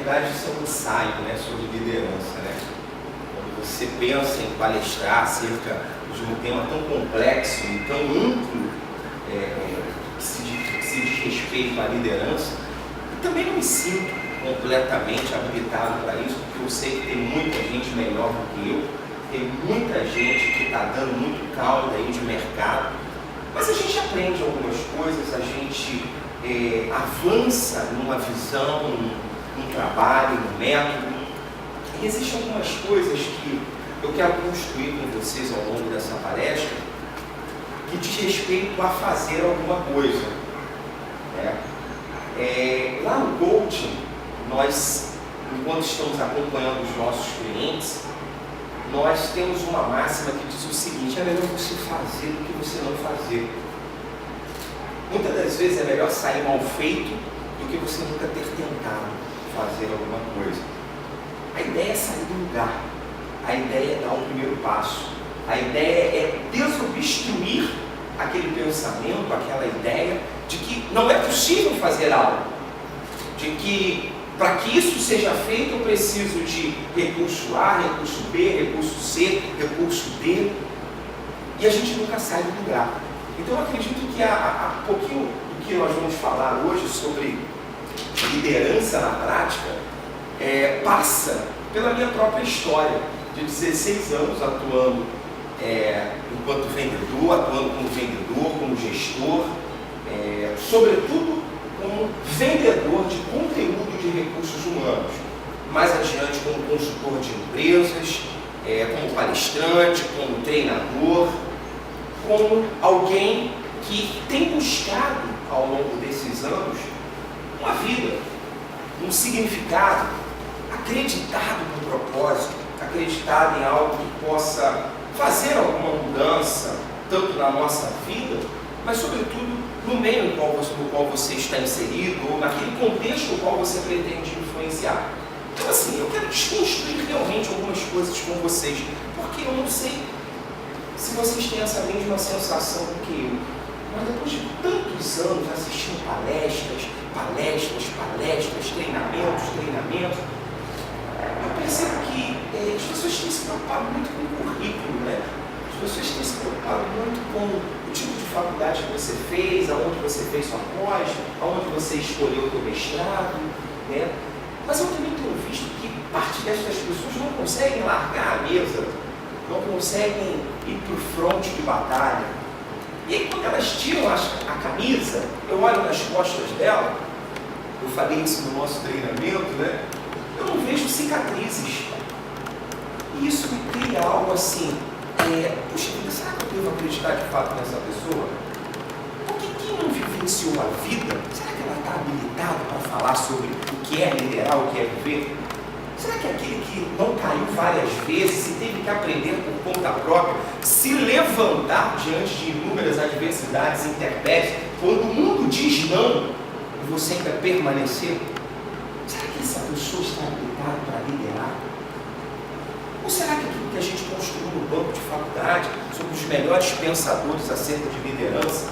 verdade, isso é um ensaio, né, sobre liderança, né? Quando você pensa em palestrar acerca de um tema tão complexo e tão amplo, que se diz respeito à liderança, eu também não me sinto completamente habilitado para isso, porque eu sei que tem muita gente melhor do que eu, tem muita gente que está dando muito caldo aí de mercado, mas a gente aprende algumas coisas, a gente avança numa visão, num trabalho, num método, e existem algumas coisas que eu quero construir com vocês ao longo dessa palestra, que diz respeito a fazer alguma coisa. Lá no coaching, nós, enquanto estamos acompanhando os nossos clientes, nós temos uma máxima que diz o seguinte: é melhor você fazer do que você não fazer. Muitas das vezes é melhor sair mal feito do que você nunca ter tentado fazer alguma coisa. A ideia é sair do lugar, a ideia é dar um primeiro passo, a ideia é desobstruir aquele pensamento, aquela ideia de que não é possível fazer algo, de que para que isso seja feito eu preciso de recurso A, recurso B, recurso C, recurso D, e a gente nunca sai do lugar. Então eu acredito que há pouquinho do que nós vamos falar hoje sobre liderança na prática passa pela minha própria história de 16 anos atuando enquanto vendedor, atuando como vendedor, como gestor, sobretudo como vendedor de conteúdo de recursos humanos, mais adiante como consultor de empresas, como palestrante, como treinador, como alguém que tem buscado ao longo desses anos uma vida, um significado, acreditado no propósito, acreditado em algo que possa fazer alguma mudança, tanto na nossa vida, mas sobretudo no meio no qual você está inserido, ou naquele contexto no qual você pretende influenciar. Então assim, eu quero desconstruir realmente algumas coisas com vocês, porque eu não sei se vocês têm essa mesma sensação do que eu, mas depois de tantos anos assistindo palestras, treinamentos, eu percebo que as pessoas têm se preocupado muito com o currículo, né? As pessoas têm se preocupado muito com o tipo de faculdade que você fez, aonde você fez sua pós, aonde você escolheu o seu mestrado, né? Mas eu também tenho visto que parte destas pessoas não conseguem largar a mesa, não conseguem ir para o fronte de batalha. E aí quando elas tiram a camisa, eu olho nas costas dela, eu falei isso no nosso treinamento, né? Eu não vejo cicatrizes. E isso me cria algo assim, puxa vida, será que eu devo acreditar de fato nessa pessoa? Porque quem não vivenciou a vida, será que ela está habilitada para falar sobre o que é liderar, o que é viver? Será que aquele que não caiu várias vezes e teve que aprender por conta própria, se levantar diante de inúmeras adversidades intempéries, quando o mundo diz não, e você ainda permanecer, será que essa pessoa está habilitada para liderar? Ou será que aquilo que a gente construiu no banco de faculdade, sobre os melhores pensadores acerca de liderança,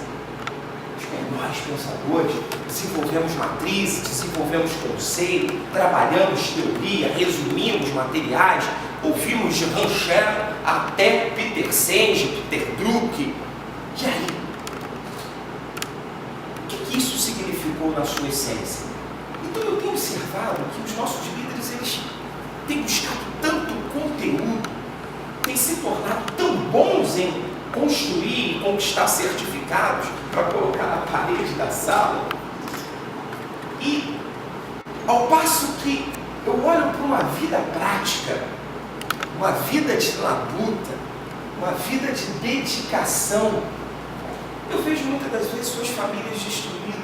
os melhores pensadores, desenvolvemos matrizes, desenvolvemos conceito, trabalhamos teoria, resumimos materiais, ouvimos de Rancher até Peter Senge, Peter Drucker. E aí? O que isso significou na sua essência? Então eu tenho observado que os nossos líderes, eles têm buscado tanto conteúdo, têm se tornado tão bons em construir e conquistar certificados para colocar na parede da sala, e ao passo que eu olho para uma vida prática, uma vida de labuta, uma vida de dedicação, eu vejo muitas das vezes suas famílias destruídas,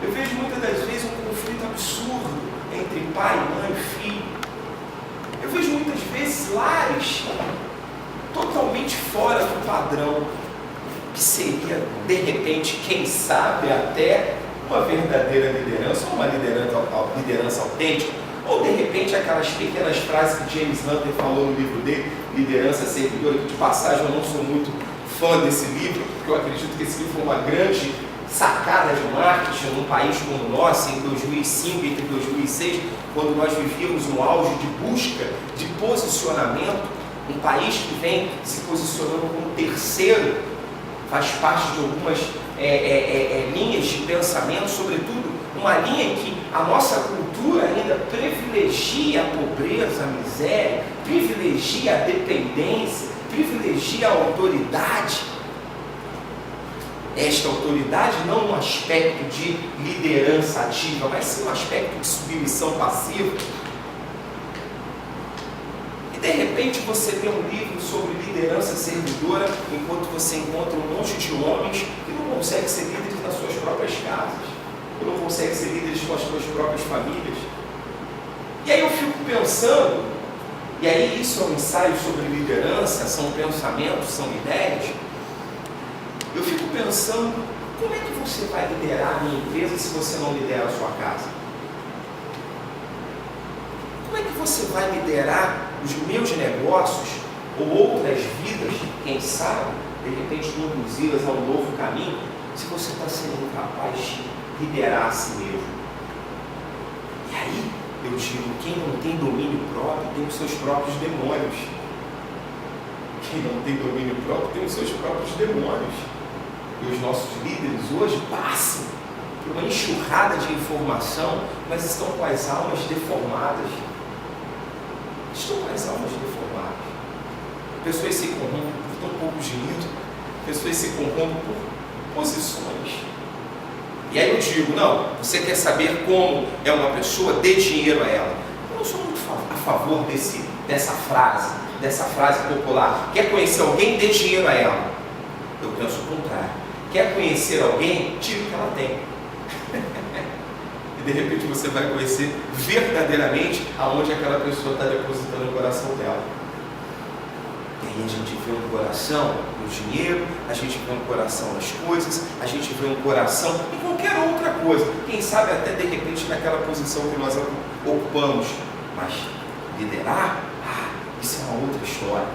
eu vejo muitas das vezes um conflito absurdo entre pai, mãe e filho, eu vejo muitas vezes lares totalmente fora do padrão, que seria, de repente, quem sabe, até uma verdadeira liderança, ou uma liderança autêntica, ou de repente aquelas pequenas frases que James Hunter falou no livro dele, Liderança Servidora, que de passagem eu não sou muito fã desse livro, porque eu acredito que esse livro foi uma grande sacada de marketing num país como o nosso, em 2005, entre 2006, quando nós vivíamos um auge de busca, de posicionamento, um país que vem se posicionando como terceiro, faz parte de algumas linhas de pensamento, sobretudo uma linha em que a nossa cultura ainda privilegia a pobreza, a miséria, privilegia a dependência, privilegia a autoridade. Esta autoridade não no aspecto de liderança ativa, mas sim no aspecto de submissão passiva. E de repente você lê um livro sobre liderança servidora, enquanto você encontra um monte de homens que não conseguem ser líderes nas suas próprias casas, que não conseguem ser líderes com as suas próprias famílias. E aí eu fico pensando, e aí isso é um ensaio sobre liderança, são pensamentos, são ideias. Eu fico pensando, como é que você vai liderar a minha empresa se você não lidera a sua casa? Como é que você vai liderar os meus negócios ou outras vidas, quem sabe, de repente conduzi-las a um novo caminho, se você está sendo incapaz de liderar a si mesmo? E aí, eu digo, quem não tem domínio próprio tem os seus próprios demônios. Quem não tem domínio próprio tem os seus próprios demônios. E os nossos líderes hoje passam por uma enxurrada de informação, mas estão com as almas deformadas. Estão com as almas deformadas. Pessoas se corrompem por tão pouco dinheiro, pessoas se corrompem por posições. E aí eu digo, não, você quer saber como é uma pessoa, dê dinheiro a ela. Eu não sou muito a favor dessa frase popular. Quer conhecer alguém, dê dinheiro a ela. Eu penso o contrário. Quer conhecer alguém, tira o que ela tem. E de repente você vai conhecer verdadeiramente aonde aquela pessoa está depositando o coração dela. E aí a gente vê um coração no dinheiro, a gente vê um coração nas coisas, a gente vê um coração em qualquer outra coisa. Quem sabe até de repente naquela posição que nós ocupamos. Mas liderar, isso é uma outra história.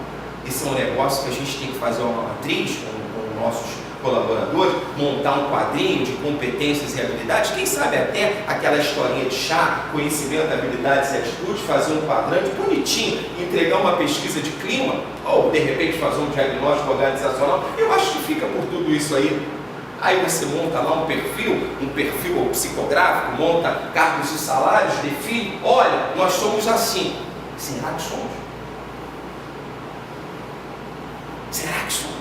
Isso é um negócio que a gente tem que fazer uma matriz com nossos colaboradores, montar um quadrinho de competências e habilidades, quem sabe até aquela historinha de chá, conhecimento, habilidades e atitudes, fazer um quadrante bonitinho, entregar uma pesquisa de clima, ou de repente fazer um diagnóstico organizacional. Eu acho que fica por tudo isso aí. Aí você monta lá um perfil psicográfico, monta cargos e salários, define, olha, nós somos assim. Será que somos? Será que somos?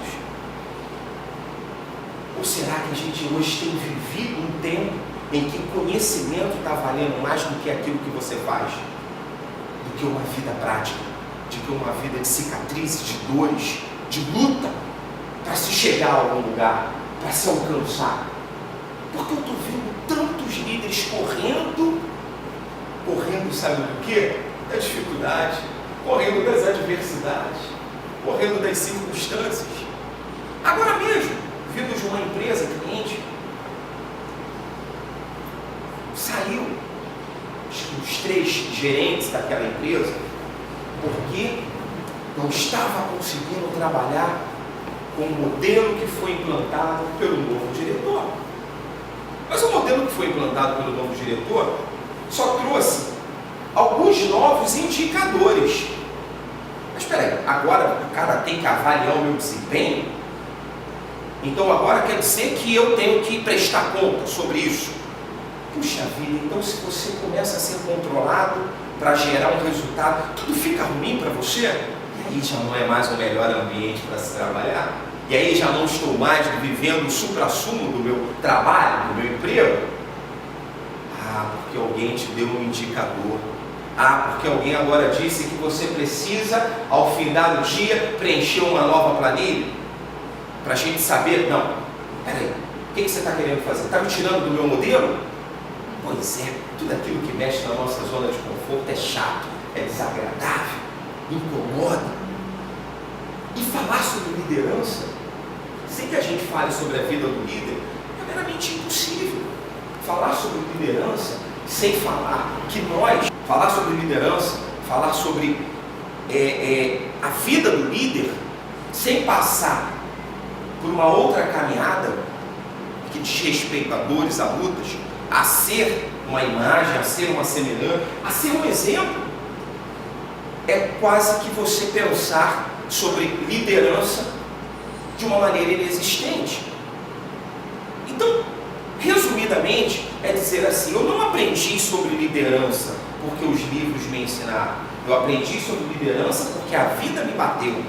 Ou será que a gente hoje tem vivido um tempo em que conhecimento está valendo mais do que aquilo que você faz? Do que uma vida prática, de que uma vida de cicatrizes, de dores, de luta, para se chegar a algum lugar, para se alcançar? Porque eu estou vendo tantos líderes correndo, sabe do quê? Da dificuldade, correndo das adversidades, correndo das circunstâncias. Agora mesmo, vindo de uma empresa cliente, saiu os 3 gerentes daquela empresa porque não estava conseguindo trabalhar com o modelo que foi implantado pelo novo diretor. Mas o modelo que foi implantado pelo novo diretor só trouxe alguns novos indicadores. Mas espera aí, agora o cara tem que avaliar o meu desempenho? Então agora quer dizer que eu tenho que prestar conta sobre isso. Puxa vida, então se você começa a ser controlado para gerar um resultado, tudo fica ruim para você? E aí já não é mais o melhor ambiente para se trabalhar? E aí já não estou mais vivendo o supra-sumo do meu trabalho, do meu emprego? Porque alguém te deu um indicador. Porque alguém agora disse que você precisa, ao final do dia, preencher uma nova planilha. Para a gente saber, não, peraí, o que você está querendo fazer? Está me tirando do meu modelo? Pois é, tudo aquilo que mexe na nossa zona de conforto é chato, é desagradável, incomoda. E falar sobre liderança, sem que a gente fale sobre a vida do líder, é meramente impossível. Falar sobre liderança sem falar que falar sobre liderança, falar sobre a vida do líder, sem passar por uma outra caminhada, que diz respeito a dores, a lutas, a ser uma imagem, a ser uma semelhança, a ser um exemplo, é quase que você pensar sobre liderança de uma maneira inexistente. Então, resumidamente, é dizer assim: eu não aprendi sobre liderança porque os livros me ensinaram, eu aprendi sobre liderança porque a vida me bateu,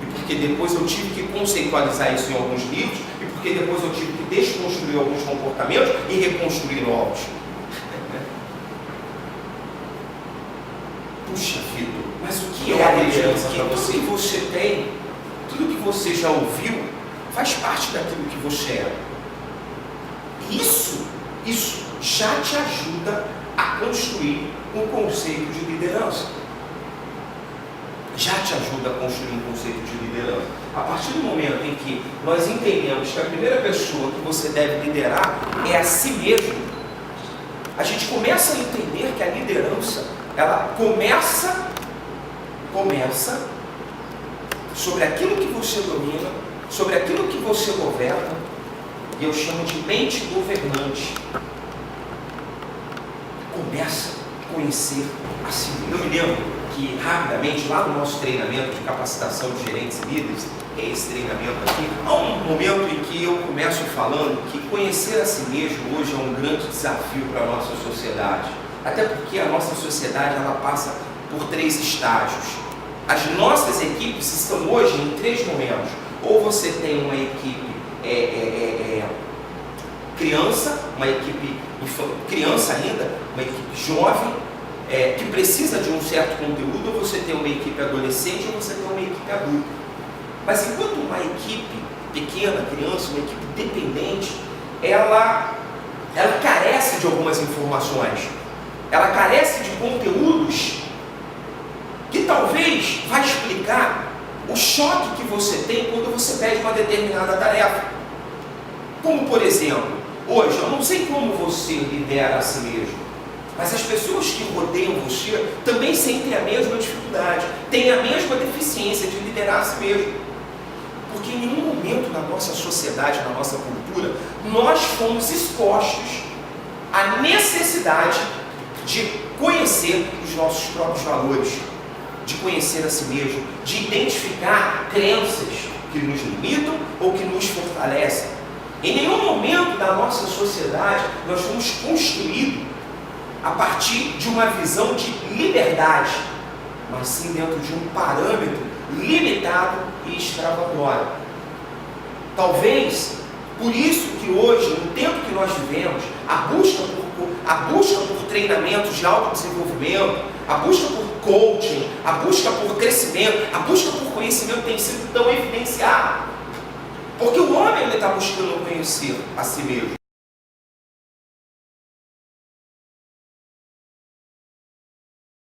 e porque depois eu tive que conceitualizar isso em alguns livros, e porque depois eu tive que desconstruir alguns comportamentos e reconstruir novos. Puxa vida, mas o que é a liderança para você? Tudo que você tem, tudo que você já ouviu, faz parte daquilo que você é. Isso já te ajuda a construir um conceito de liderança. Já te ajuda a construir um conceito de liderança. A partir do momento em que nós entendemos que a primeira pessoa que você deve liderar é a si mesmo, a gente começa a entender que a liderança, ela começa sobre aquilo que você domina, sobre aquilo que você governa, e eu chamo de mente governante. Começa a conhecer a si mesmo. Eu me lembro que, rapidamente, lá no nosso treinamento de capacitação de gerentes e líderes, que é esse treinamento aqui, há um momento em que eu começo falando que conhecer a si mesmo hoje é um grande desafio para a nossa sociedade. Até porque a nossa sociedade, ela passa por 3 estágios. As nossas equipes estão hoje em 3 momentos. Ou você tem uma equipe criança, uma equipe criança ainda, uma equipe jovem, que precisa de um certo conteúdo, ou você tem uma equipe adolescente, ou você tem uma equipe adulta. Mas enquanto uma equipe pequena, criança, uma equipe dependente, ela carece de algumas informações, ela carece de conteúdos que talvez vai explicar o choque que você tem quando você pede uma determinada tarefa. Como, por exemplo, hoje, eu não sei como você lidera a si mesmo, mas as pessoas que rodeiam você também sentem a mesma dificuldade, têm a mesma deficiência de liderar a si mesmo. Porque em nenhum momento na nossa sociedade, na nossa cultura, nós fomos expostos à necessidade de conhecer os nossos próprios valores, de conhecer a si mesmo, de identificar crenças que nos limitam ou que nos fortalecem. Em nenhum momento da nossa sociedade nós fomos construídos a partir de uma visão de liberdade, mas sim dentro de um parâmetro limitado e extravagável. Talvez por isso que hoje, no tempo que nós vivemos, a busca por treinamentos de autodesenvolvimento, a busca por coaching, a busca por crescimento, a busca por conhecimento tem sido tão evidenciada. Porque o homem está buscando conhecer a si mesmo.